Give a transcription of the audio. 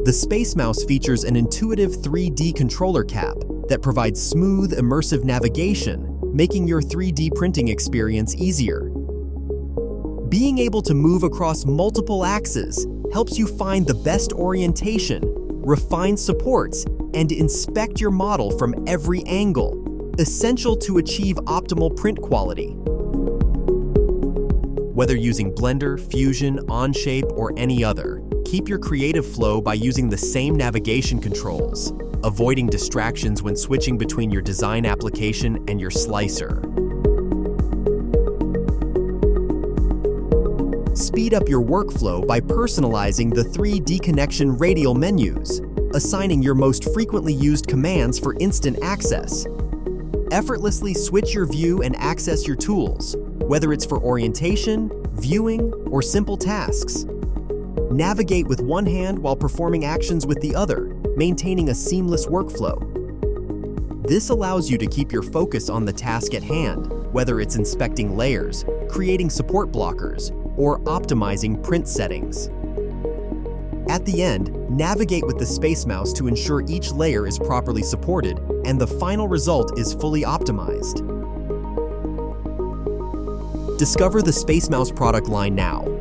The SpaceMouse features an intuitive 3D controller cap that provides smooth, immersive navigation, making your 3D printing experience easier. Being able to move across multiple axes helps you find the best orientation, refine supports, and inspect your model from every angle, essential to achieve optimal print quality. Whether using Blender, Fusion, Onshape, or any other, keep your creative flow by using the same navigation controls, avoiding distractions when switching between your design application and your slicer. Speed up your workflow by personalizing the 3Dconnexion radial menus, assigning your most frequently used commands for instant access. Effortlessly switch your view and access your tools, whether it's for orientation, viewing, or simple tasks. Navigate with one hand while performing actions with the other, maintaining a seamless workflow. This allows you to keep your focus on the task at hand, whether it's inspecting layers, creating support blockers, or optimizing print settings. At the end, navigate with the SpaceMouse to ensure each layer is properly supported and the final result is fully optimized. Discover the SpaceMouse product line now.